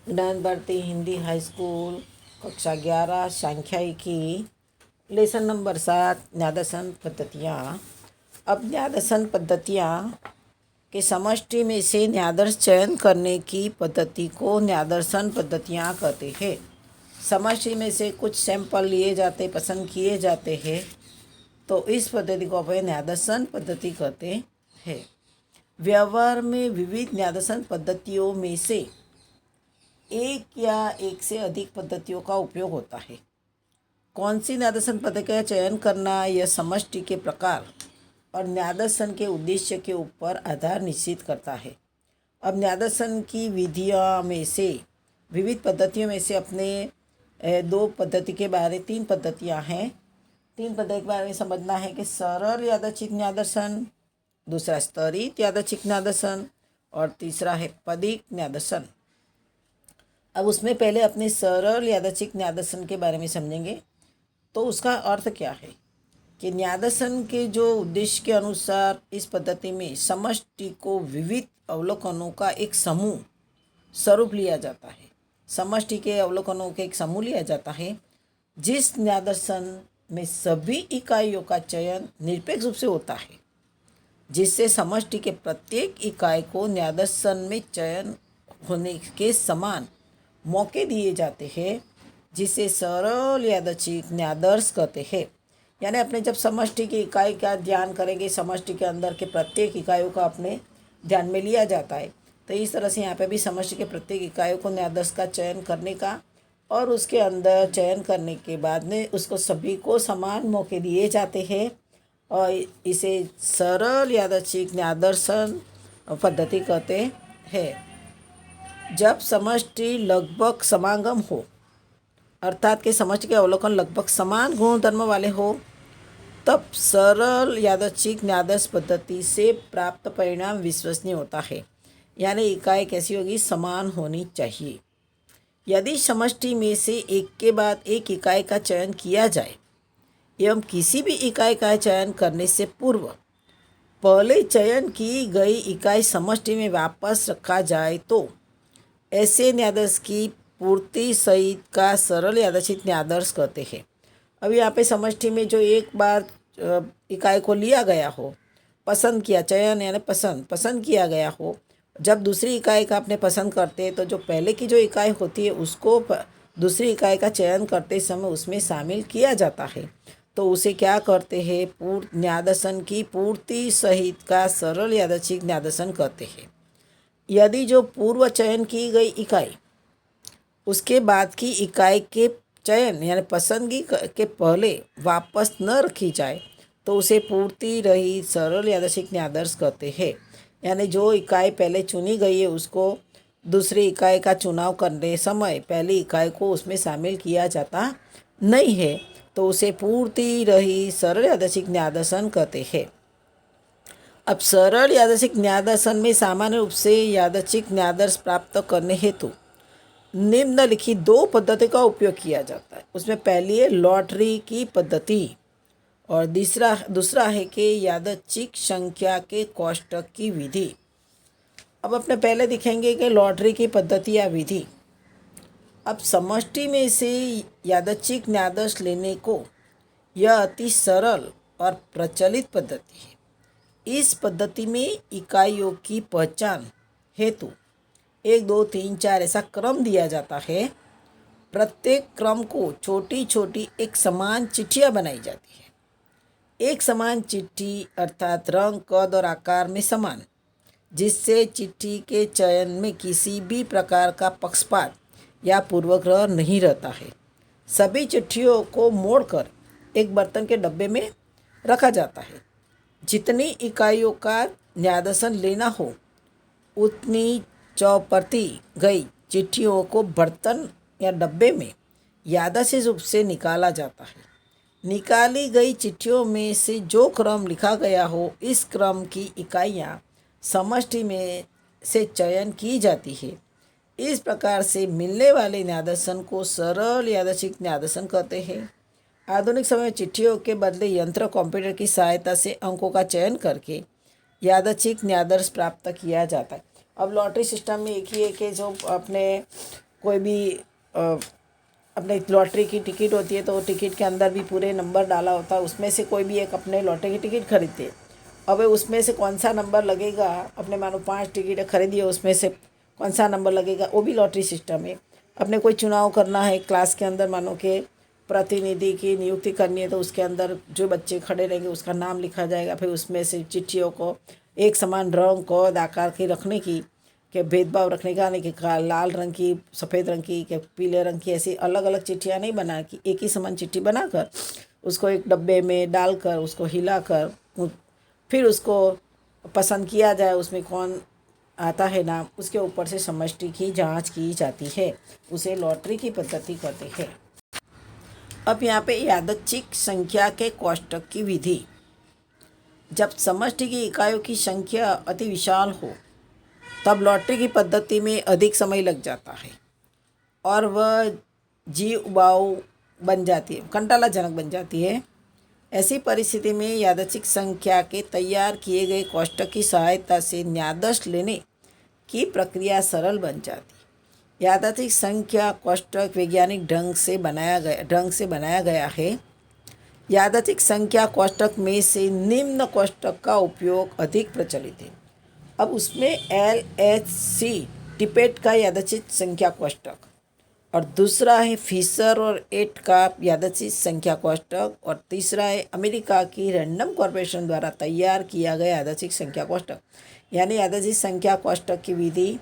ज्ञान Bharti Hindi high school कक्षा 11 सांख्यिकी लेसन नंबर 7 न्यादसन पद्धतियाँ। अब न्यादसन पद्धतियाँ के समष्टि में से न्यादर्श चयन करने की पद्धति को न्यादर्शन पद्धतियाँ कहते हैं। समष्टि में से कुछ सैंपल लिए जाते पसंद किए जाते हैं तो इस पद्धति को अपन न्यादर्शन पद्धति कहते हैं। व्यवहार में विविध न्यादर्शन पद्धतियों में से एक या एक से अधिक पद्धतियों का उपयोग होता है। कौन सी न्यादर्शन पद्धति का चयन करना यह समष्टि के प्रकार और न्यादर्शन के उद्देश्य के ऊपर आधार निश्चित करता है। अब न्यादर्शन की विधियों में से विविध पद्धतियों में से अपने तीन पद्धतियाँ हैं। तीन पद्धति के बारे में समझना है कि सरल यादृच्छिक न्यादर्शन, दूसरा स्तरित यादृच्छिक न्यादर्शन और तीसरा है पदिक न्यादर्शन। अब उसमें पहले अपने सरल यादृच्छिक न्यादर्शन के बारे में समझेंगे। तो उसका अर्थ क्या है कि न्यादर्शन के जो उद्देश्य के अनुसार इस पद्धति में समष्टि को विविध अवलोकनों का एक समूह स्वरूप लिया जाता है। समष्टि के अवलोकनों के एक समूह लिया जाता है जिस न्यादर्शन में सभी इकाइयों का चयन निरपेक्ष रूप से होता है, जिससे समष्टि के प्रत्येक इकाई को न्यादर्शन में चयन होने के समान मौके दिए जाते हैं, जिसे सरल यादृच्छिक न्यादर्श कहते हैं। यानी अपने जब समष्टि की इकाई का ध्यान करेंगे, समष्टि के अंदर के प्रत्येक इकाइयों का अपने ध्यान में लिया जाता है। तो इस तरह से यहाँ पे भी समष्टि के प्रत्येक इकाइयों को न्यादर्श का चयन करने का और उसके अंदर चयन करने के बाद में उसको सभी को समान मौके दिए जाते हैं और इसे सरल यादृच्छिक न्यादर्शन पद्धति कहते हैं। जब समष्टि लगभग समागम हो, अर्थात कि समष्टि के अवलोकन लगभग समान गुण धर्म वाले हो, तब सरल यादृच्छिक न्यादर्श पद्धति से प्राप्त परिणाम विश्वसनीय होता है। यानी इकाई कैसी होगी, समान होनी चाहिए। यदि समष्टि में से एक के बाद एक इकाई का चयन किया जाए एवं किसी भी इकाई का चयन करने से पूर्व पहले चयन की गई इकाई समष्टि में वापस रखा जाए तो ऐसे न्यादर्श की पूर्ति सहित का सरल यादृच्छिक न्यादर्श कहते हैं। अब यहाँ पे समष्टि में जो एक बार इकाई को लिया गया हो, पसंद किया, चयन यानी पसंद किया गया हो, जब दूसरी इकाई का अपने पसंद करते हैं तो जो पहले की जो इकाई होती है उसको दूसरी इकाई का चयन करते समय उसमें शामिल किया जाता है। तो उसे क्या करते हैं, न्यादर्शन की पूर्ति सहित का सरल यादृच्छिक न्यादर्शन कहते हैं। यदि जो पूर्व चयन की गई इकाई उसके बाद की इकाई के चयन यानी पसंदगी के पहले वापस न रखी जाए तो उसे पूर्ति रहित सरल यादृच्छिक न्यादर्श कहते हैं। यानी जो इकाई पहले चुनी गई है उसको दूसरी इकाई का चुनाव करने समय पहली इकाई को उसमें शामिल किया जाता नहीं है तो उसे पूर्ति रहित सरल यादृच्छिक न्यादर्शन कहते हैं। अब सरल यादृच्छिक न्यादर्शन में सामान्य रूप से यादृच्छिक न्यादर्श प्राप्त करने हेतु निम्नलिखित दो पद्धति का उपयोग किया जाता है। उसमें पहली है लॉटरी की पद्धति और दूसरा है कि यादृच्छिक संख्या के कोष्ठक की विधि। अब अपने पहले दिखेंगे कि लॉटरी की पद्धति या विधि। अब समष्टि में से यादृच्छिक न्यादर्श लेने को यह अति सरल और प्रचलित पद्धति है। इस पद्धति में इकाइयों की पहचान हेतु 1 2 3 4 ऐसा क्रम दिया जाता है। प्रत्येक क्रम को छोटी छोटी एक समान चिट्ठियाँ बनाई जाती है। एक समान चिट्ठी अर्थात रंग, कद और आकार में समान, जिससे चिट्ठी के चयन में किसी भी प्रकार का पक्षपात या पूर्वग्रह नहीं रहता है। सभी चिट्ठियों को मोड़कर एक बर्तन के डब्बे में रखा जाता है। जितनी इकाइयों का न्यादर्शन लेना हो उतनी चौपरती गई चिट्ठियों को बर्तन या डब्बे में यादृच्छिक रूप से निकाला जाता है। निकाली गई चिट्ठियों में से जो क्रम लिखा गया हो, इस क्रम की इकाइयाँ समष्टि में से चयन की जाती है। इस प्रकार से मिलने वाले न्यादर्शन को सरल यादृच्छिक न्यादर्शन कहते हैं। आधुनिक समय में चिट्ठियों के बदले यंत्र कंप्यूटर की सहायता से अंकों का चयन करके यादृच्छिक न्यादर्श प्राप्त किया जाता है। अब लॉटरी सिस्टम में एक ही है कि जो अपने कोई भी अपने लॉटरी की टिकट होती है तो टिकट के अंदर भी पूरे नंबर डाला होता है, उसमें से कोई भी एक अपने लॉटरी की टिकट खरीदते हैं। अब उसमें से कौन सा नंबर लगेगा, अपने मानो 5 टिकटें खरीदी है, उसमें से कौन सा नंबर लगेगा, वो भी लॉटरी सिस्टम है। अपने कोई चुनाव करना है क्लास के अंदर, मानो के प्रतिनिधि की नियुक्ति करनी है, तो उसके अंदर जो बच्चे खड़े रहेंगे उसका नाम लिखा जाएगा। फिर उसमें से चिट्ठियों को एक समान रंग को आकार की रखने की, कि भेदभाव रखने का नहीं कि लाल रंग की, सफ़ेद रंग की, कि पीले रंग की, ऐसी अलग अलग चिट्ठियाँ नहीं बना कि एक ही समान चिट्ठी बनाकर उसको एक डब्बे में डालकर उसको हिलाकर फिर उसको पसंद किया जाए, उसमें कौन आता है नाम, उसके ऊपर से समष्टि की जांच की जाती है, उसे लॉटरी की पद्धति कहते हैं। अब यहाँ पे यादृच्छिक संख्या के कोष्ठक की विधि। जब समष्टि की इकाइयों की संख्या अति विशाल हो तब लॉटरी की पद्धति में अधिक समय लग जाता है और वह जीव उबाऊ बन जाती है, कंटालाजनक बन जाती है। ऐसी परिस्थिति में यादृच्छिक संख्या के तैयार किए गए कोष्ठक की सहायता से न्यादर्श लेने की प्रक्रिया सरल बन जाती है। यादृच्छिक संख्या कोष्ठक वैज्ञानिक ढंग से बनाया गया है। यादृच्छिक संख्या कोष्ठक में से निम्न कोष्ठक का उपयोग अधिक प्रचलित है। अब उसमें LHC टिपेट का यादृच्छिक संख्या कोष्ठक, और दूसरा है फिशर और एट का यादृच्छिक संख्या कोष्ठक, और तीसरा है अमेरिका की रैंडम कॉर्पोरेशन द्वारा तैयार किया गया यादृच्छिक संख्या कोष्ठक। यानी यादृच्छिक संख्या कोष्ठक की विधि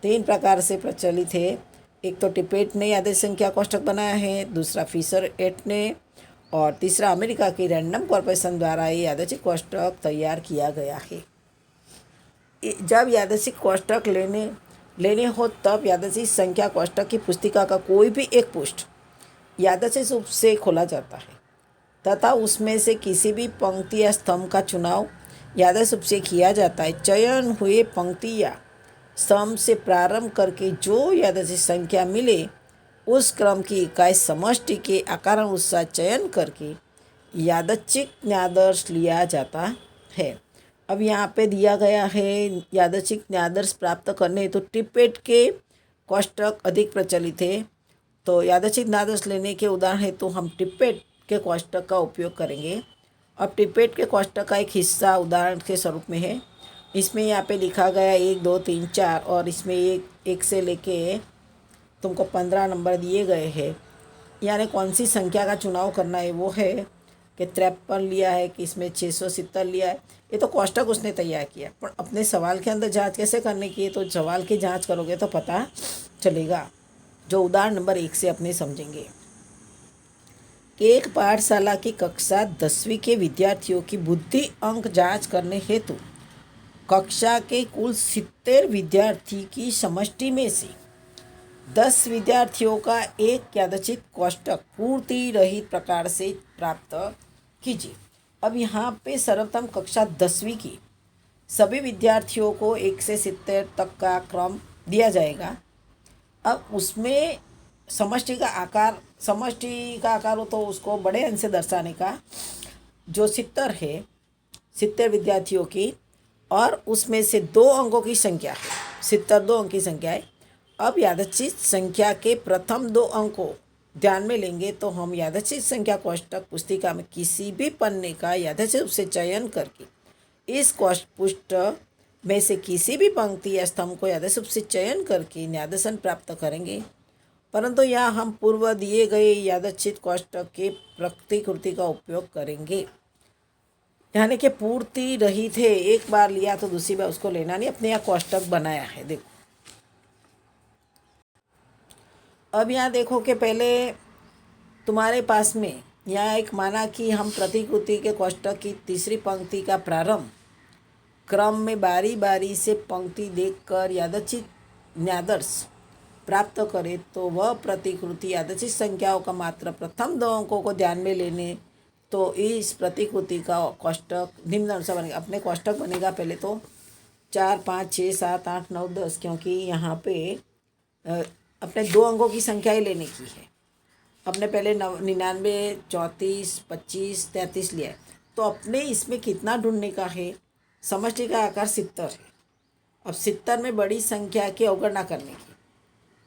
3 प्रकार से प्रचलित है। एक तो टिपेट ने यादृच्छिक संख्या कोष्ठक बनाया है, दूसरा फिशर एट ने, और तीसरा अमेरिका की रैंडम कॉर्पोरेशन द्वारा ये यादृच्छिक कोष्ठक तैयार किया गया है। जब यादृच्छिक कोष्ठक लेने हो तब यादृच्छिक संख्या कोष्ठक की पुस्तिका का कोई भी एक पृष्ठ यादृच्छिक रूप से खोला जाता है तथा उसमें से किसी भी पंक्ति या स्तंभ का चुनाव यादृच्छिक रूप से किया जाता है। चयन हुए पंक्ति या स्तंभ से प्रारंभ करके जो यादृच्छिक संख्या मिले उस क्रम की इकाई समष्टि के आकारानुसार चयन करके यादृच्छिक न्यादर्श लिया जाता है। अब यहाँ पे दिया गया है यादृच्छिक न्यादर्श प्राप्त करने तो टिपेट के कोष्ठक अधिक प्रचलित है। तो यादृच्छिक न्यादर्श लेने के उदाहरण है तो हम टिपेट के कोष्ठक का उपयोग करेंगे। अब टिपेट के कोष्ठक का एक हिस्सा उदाहरण के स्वरूप में है। इसमें यहाँ पे लिखा गया 1 2 3 4, और इसमें एक से लेके तुमको 15 नंबर दिए गए हैं। यानी कौन सी संख्या का चुनाव करना है, वो है कि 53 लिया है कि इसमें 670 लिया है। ये तो कोष्ठक उसने तैयार किया, पर अपने सवाल के अंदर जांच कैसे करने की है, तो सवाल की जांच करोगे तो पता चलेगा। जो उदाहरण नंबर 1 से अपने समझेंगे कि एक पाठशाला की कक्षा 10वीं के विद्यार्थियों की बुद्धि अंक जांच करने हेतु कक्षा के कुल 70 विद्यार्थी की समष्टि में से 10 विद्यार्थियों का एक यादृच्छिक कोष्ठक पूर्ति रहित प्रकार से प्राप्त कीजिए। अब यहाँ पे सर्वप्रथम कक्षा 10वीं की सभी विद्यार्थियों को 1 से 70 तक का क्रम दिया जाएगा। अब उसमें समष्टि का आकार हो तो उसको बड़े अंक से दर्शाने का, जो 70 है 70 विद्यार्थियों की, और उसमें से 2 अंकों की संख्या है, 70 2 अंक की संख्या है। अब यादृच्छिक संख्या के प्रथम 2 अंकों ध्यान में लेंगे तो हम यादृच्छिक संख्या कोष्ठक पुस्तिका में किसी भी पन्ने का यादृच्छिक रूप से चयन करके इस पृष्ठ में से किसी भी पंक्ति या स्तंभ को यादृच्छिक रूप से चयन करके न्यादर्शन प्राप्त करेंगे। परंतु यहाँ हम पूर्व दिए गए यादृच्छिक कोष्ठक के प्रतिकृति का उपयोग करेंगे। यानी कि पूर्ति रहित है, एक बार लिया तो दूसरी बार उसको लेना नहीं, अपने यहाँ कोष्ठक बनाया है। देखो अब यहाँ देखो कि पहले तुम्हारे पास में यहाँ एक माना कि हम प्रतिकृति के कोष्ठक की तीसरी पंक्ति का प्रारंभ क्रम में बारी बारी से पंक्ति देखकर यादृच्छिक न्यादर्श प्राप्त करें तो वह प्रतिकृति यादृच्छिक संख्याओं का मात्र प्रथम 2 अंकों को ध्यान में लेने तो इस प्रतिकृति का कोष्ठक निम्न अनुसार बनेगा। अपने कोष्ठक बनेगा पहले तो 4 5 6 7 8 9 10, क्योंकि यहाँ पे अपने 2 अंकों की संख्या ही लेने की है। अपने पहले 99 34 25 33 लिया है, तो अपने इसमें कितना ढूंढने का है। समष्टि का आकार 70 है। अब 70 में बड़ी संख्या की अवगणना करने की,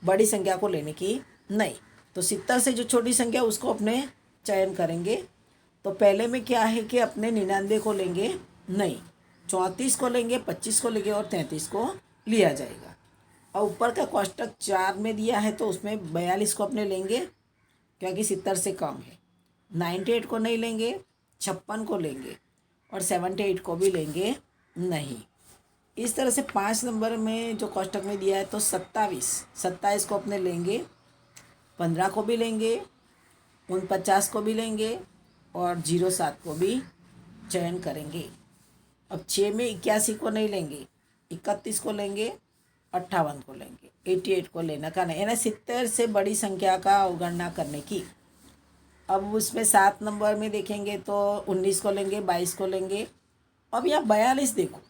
बड़ी संख्या को लेने की नहीं। तो 70 से जो छोटी संख्या उसको अपने चयन करेंगे। तो पहले में क्या है कि अपने 99 को लेंगे नहीं, 34 को लेंगे, 25 को लेंगे और 33 को लिया जाएगा। और ऊपर का कोष्टक 4 में दिया है तो उसमें 42 को अपने लेंगे क्योंकि 70 से कम है। 98 को नहीं लेंगे, 56 को लेंगे और 78 को भी लेंगे नहीं। इस तरह से 5 नंबर में जो कोष्टक में दिया है तो 27 को अपने लेंगे, 15 को भी लेंगे, 49 को भी लेंगे और 07 को भी चयन करेंगे। अब 6 में 81 को नहीं लेंगे, 31 को लेंगे, 58 को लेंगे, 88 को लेना का नहीं, यानी 70 से बड़ी संख्या का अवगणना करने की। अब उसमें 7 नंबर में देखेंगे तो 19 को लेंगे, 22 को लेंगे। अब यहाँ 42 देखो,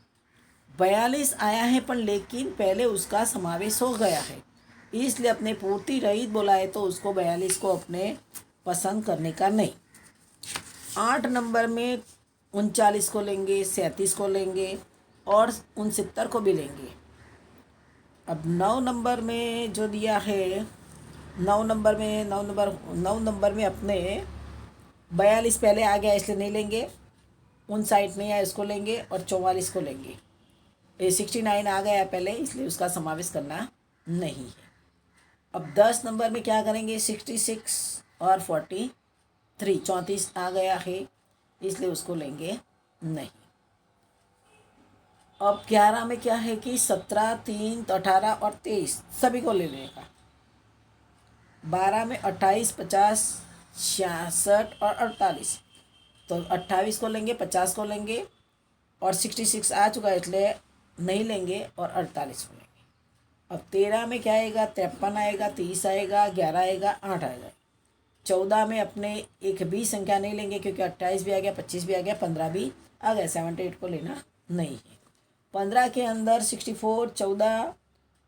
42 आया है पर लेकिन पहले उसका समावेश हो गया है, इसलिए अपने पूर्ति रहित बोला है तो उसको 42 को अपने पसंद करने का नहीं। 8 नंबर में 39 को लेंगे, 37 को लेंगे और 69 को भी लेंगे। अब 9 नंबर में जो दिया है, 9 नंबर में अपने 42 पहले आ गया इसलिए नहीं लेंगे, 59 नहीं आया इसको लेंगे और 44 को लेंगे। 69 आ गया पहले इसलिए उसका समावेश करना नहीं है। अब 10 नंबर में क्या करेंगे, 66 और 43, 34 आ गया है इसलिए उसको लेंगे नहीं। अब 11 में क्या है कि 17, 3, 18 और 23 सभी को ले लेगा। 12 में 28, 50, 66 और 48, तो 28 को लेंगे, 50 को लेंगे और 66 आ चुका है इसलिए नहीं लेंगे और 48 को लेंगे। अब 13 में क्या आएगा, 53 आएगा, 30 आएगा, 11 आएगा, 8 आएगा। 14 में अपने एक भी संख्या नहीं लेंगे क्योंकि 28 भी आ गया, 25 भी आ गया, 15 भी आ गया, 78 को लेना नहीं है। 15 के अंदर 64, 14,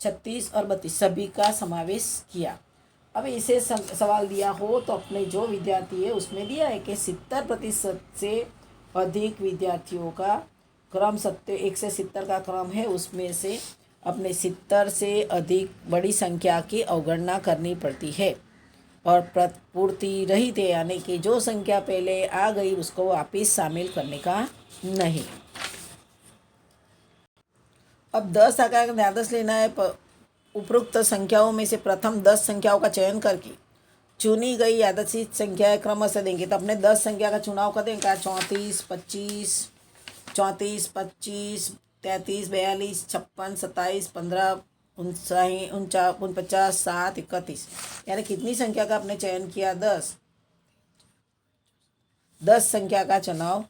36 और 32 सभी का समावेश किया। अब इसे सवाल दिया हो तो अपने जो विद्यार्थी है उसमें दिया है कि 70% से अधिक विद्यार्थियों का क्रम 1 से 70 का क्रम है, उसमें से अपने 70 से अधिक बड़ी संख्या की अवगणना करनी पड़ती है और पूर्ति रहित है, यानी कि जो संख्या पहले आ गई उसको वापिस शामिल करने का नहीं। अब 10 आकार का न्यादस लेना है। उपरोक्त संख्याओं में से प्रथम 10 संख्याओं का चयन करके चुनी गई यादृच्छिक संख्याएं क्रमशः देंगे। तो अपने 10 संख्या का चुनाव कर देंगे, 34, 25, 33, 42, 56, 27, 15, 49, 7, 31, यानी कितनी संख्या का आपने चयन किया, 10 संख्या का चुनाव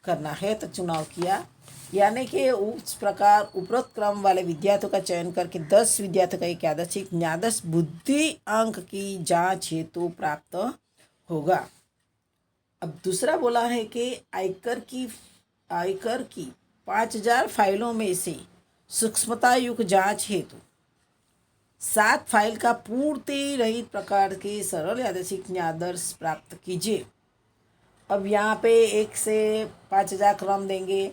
करना है तो चुनाव किया, यानी कि उस प्रकार उपरोक्त क्रम वाले विद्यार्थियों का चयन करके 10 विद्यार्थियों का एक यादृच्छिक न्यादस बुद्धि अंक की जांच हेतु प्राप्त होगा। अब दूसरा बोला है कि आयकर की 5000 फाइलों में से सूक्ष्मता युक्त जांच हेतु 7 फाइल का पूर्ति रहित प्रकार के सरल यादृच्छिक न्यादर्श प्राप्त कीजिए। अब यहाँ पे 1 से 5000 क्रम देंगे,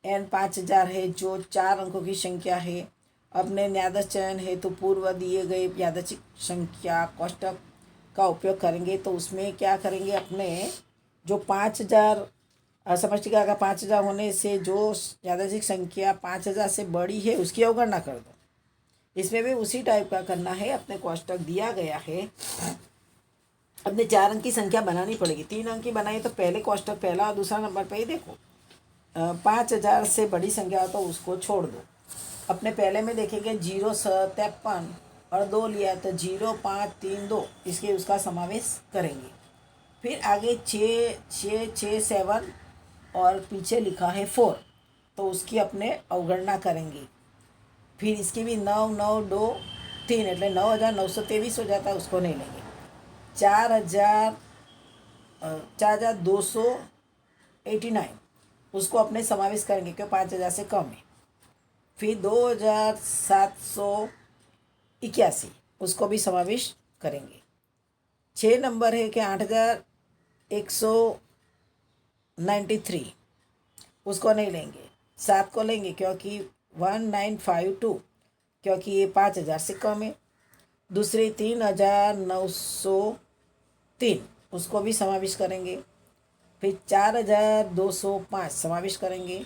n 5000 है जो 4 अंकों की संख्या है। अपने न्यादर्श चयन हेतु पूर्व दिए गए यादृच्छिक संख्या कोष्टक का उपयोग करेंगे। तो उसमें क्या करेंगे, अपने जो 5000 समष्टिका का 5000 होने से जो यादृच्छिक संख्या 5000 से बड़ी है उसकी अवगणना कर दो। इसमें भी उसी टाइप का करना है, अपने कोष्टक दिया गया है। अपने 4 अंक की संख्या बनानी पड़ेगी। 3 अंक की बनाई तो पहले कोष्टक पहला और दूसरा नंबर पे ही देखो। 5000 से बड़ी संख्या हो तो उसको छोड़ दो। अपने पहले में देखेंगे 053 और 2 लिया तो 0532, इसके उसका समावेश करेंगे। फिर आगे 667 और पीछे लिखा है 4, तो उसकी अपने अवगणना करेंगे। फिर इसकी भी 9923 એટલે 9923 हो जाता है, उसको नहीं लेंगे। 4289 उसको अपने समावेश करेंगे क्यों 5000 से कम है। फिर 2781 उसको भी समावेश करेंगे। 6 नंबर है कि 8193 उसको नहीं लेंगे। 7 को लेंगे क्योंकि 1952 क्योंकि ये 5000 से कम है। दूसरी 3,903, उसको भी समावेश करेंगे। फिर 4,205 समावेश करेंगे।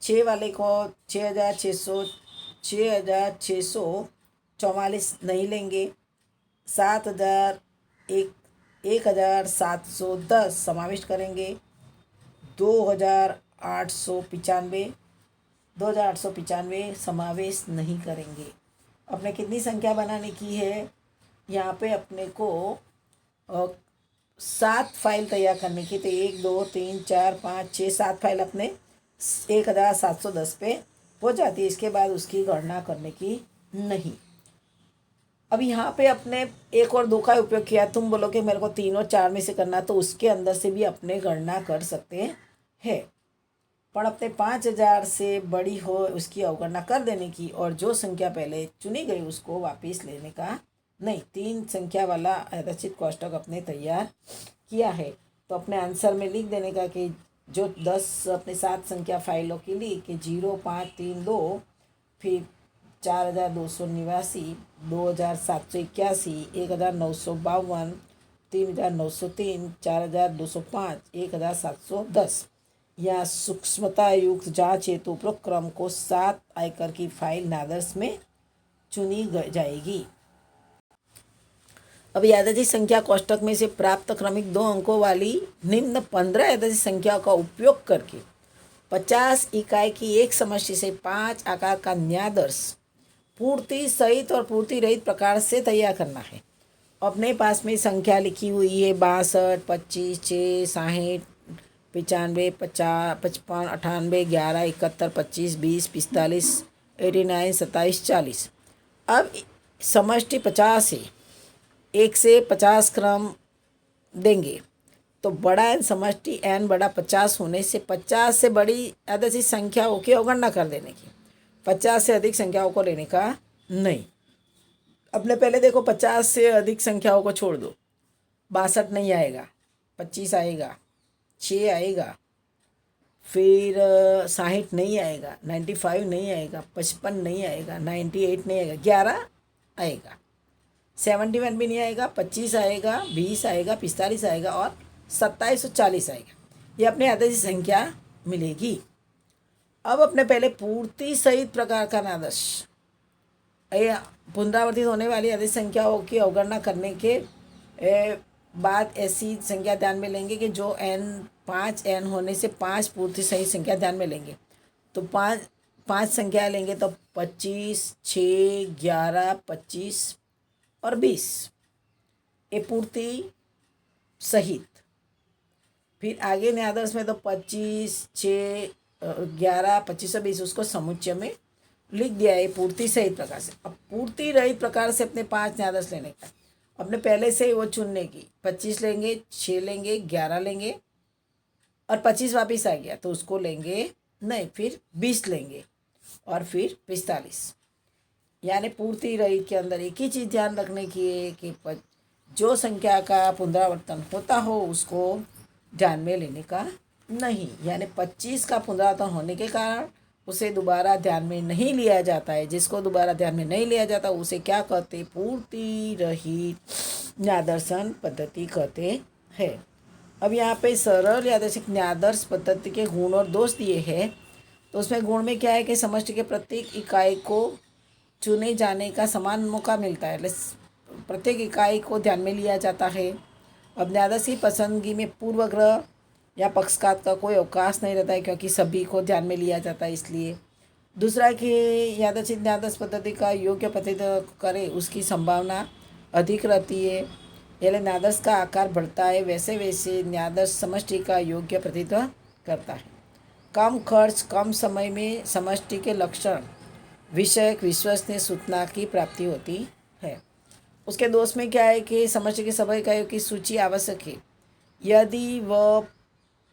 6 वाले को 6,644 नहीं लेंगे। 1,710 समावेश करेंगे। 2,895 समावेश नहीं करेंगे। अपने कितनी संख्या बनाने की है? यहाँ पे अपने को 7 फाइल तैयार करने की। तो 1 2 3 4 5 6 7 फाइल अपने 1,710 पे हो जाती है। इसके बाद उसकी गणना करने की नहीं। अब यहाँ पे अपने 1 और 2 का उपयोग किया। तुम बोलो कि मेरे को 3 और 4 में से करना, तो उसके अंदर से भी अपने गणना कर सकते हैं। पर अपने 5,000 से बड़ी हो उसकी अवगणना कर देने की, और जो संख्या पहले चुनी गई उसको वापस लेने का नहीं। 3 संख्या वाला यादृच्छिक कोष्ठक अपने तैयार किया है। तो अपने आंसर में लिख देने का कि जो 10 अपने 7 संख्या फाइलों के लिए कि 0,532, फिर 4,289, 2,781, 1,952, 3,903, 4,205, 1,710 या सूक्ष्मता युक्त जांच हेतु उपरोक्त क्रम को 7 आयकर की फाइल नादर्स में चुनी जाएगी। अब यादृच्छिक संख्या कोष्ठक में से प्राप्त क्रमिक 2 अंकों वाली निम्न 15 यादृच्छिक संख्याओं का उपयोग करके 50 इकाई की एक समष्टि से 5 आकार का न्यादर्श पूर्ति सहित और पूर्ति रहित प्रकार से तैयार करना है। अपने पास में संख्या लिखी हुई है 62, 25, 6, 60, 95, 50, 55, 98, 11, 71, 25, 20, 45, 89, 27, 40। अब समष्टि 50 है, 1 से 50 क्रम देंगे तो बड़ा एन समष्टि एन बड़ा 50 होने से 50 से बड़ी यादृच्छिक संख्याओं की अवगणना कर देने की। 50 से अधिक संख्याओं को लेने का नहीं। अपने पहले देखो 50 से अधिक संख्याओं को छोड़ दो। 62 नहीं आएगा, 25 आएगा, 6 आएगा, फिर 60 नहीं आएगा, 95 नहीं आएगा, 55 नहीं आएगा, 98 नहीं आएगा, 11 आएगा, 71 भी नहीं आएगा, 25 आएगा, 20 आएगा, 45 आएगा और 27 और 40 आएगा। ये अपने यादृच्छिक संख्या मिलेगी। अब अपने पहले पूर्ति सहित प्रकार का नादर्श पुनरावर्तित होने वाली यादृच्छिक संख्याओं की अवगणना करने के बाद ऐसी संख्या ध्यान में लेंगे कि जो n 5n होने से 5 पूर्ति सहित संख्या ध्यान में लेंगे। तो 5 संख्या लेंगे तो 25, 6, 11, 25 और 20 ये पूर्ति सहित। फिर आगे न्यादर्श में तो 25, 6, 11, 25 और 20 उसको समुच्चय में लिख दिया है पूर्ति सहित प्रकार से। अब पूर्ति रहित प्रकार से अपने 5 न्यादर्श लेने का, अपने पहले से ही वो चुनने की। 25 लेंगे, 6 लेंगे, 11 लेंगे और 25 वापस आ गया तो उसको लेंगे नहीं, फिर 20 लेंगे और फिर 45। यानी पूर्ति रहित के अंदर एक ही चीज़ ध्यान रखने की है कि जो संख्या का पुनरावर्तन होता हो उसको ध्यान में लेने का नहीं। यानी 25 का पुनरावर्तन होने के कारण उसे दोबारा ध्यान में नहीं लिया जाता है। जिसको दोबारा ध्यान में नहीं लिया जाता उसे क्या कहते? पूर्ति रहित न्यादर्शन पद्धति कहते हैं। अब यहाँ पे सरल यादृच्छिक न्यादर्श पद्धति के गुण और दोष दिए हैं। तो उसमें गुण में क्या है कि समष्टि के प्रत्येक इकाई को चुने जाने का समान मौका मिलता है, प्रत्येक इकाई को ध्यान में लिया जाता है। अब न्यादर्श की पसंदगी में पूर्वग्रह या पक्षपात का कोई अवकाश नहीं रहता है क्योंकि सभी को ध्यान में लिया जाता है इसलिए। दूसरा कि यादृच्छिक न्यादर्श पद्धति का योग्य प्रतिनिधित्व करे उसकी संभावना अधिक रहती है। यानी न्यादर्श का आकार बढ़ता है वैसे वैसे न्यादर्श समष्टि का योग्य प्रतिनिधित्व करता है। कम खर्च कम समय में समष्टि के लक्षण विषयक विश्वसनीय सूचना की प्राप्ति होती है। उसके दोष में क्या है कि समष्टि के सभी इकाइयों की सूची आवश्यक है। यदि वह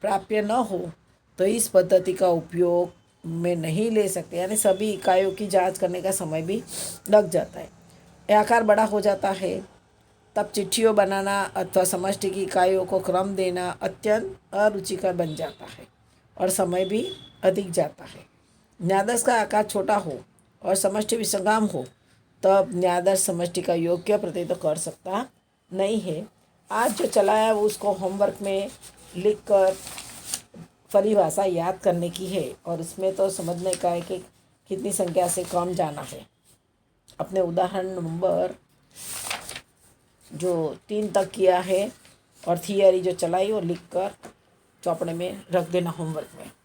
प्राप्य न हो तो इस पद्धति का उपयोग में नहीं ले सकते। यानी सभी इकाइयों की जांच करने का समय भी लग जाता है। यह आकार बड़ा हो जाता है तब चिट्ठियों बनाना अथवा समष्टि की इकाइयों को क्रम देना अत्यंत अरुचिकर बन जाता है और समय भी अधिक जाता है। न्यादर्श का आकार छोटा हो और समष्टि विसंगम हो तब न्यायाधीश समष्टि का योग्य प्रतिनिधित्व कर सकता नहीं है। आज जो चलाया वो उसको होमवर्क में लिखकर परिभाषा याद करने की है और इसमें तो समझने का है कि कितनी संख्या से कम जाना है। अपने उदाहरण नंबर जो 3 तक किया है और थियरी जो चलाई वो लिखकर चौपड़े में रख देना होमवर्क में।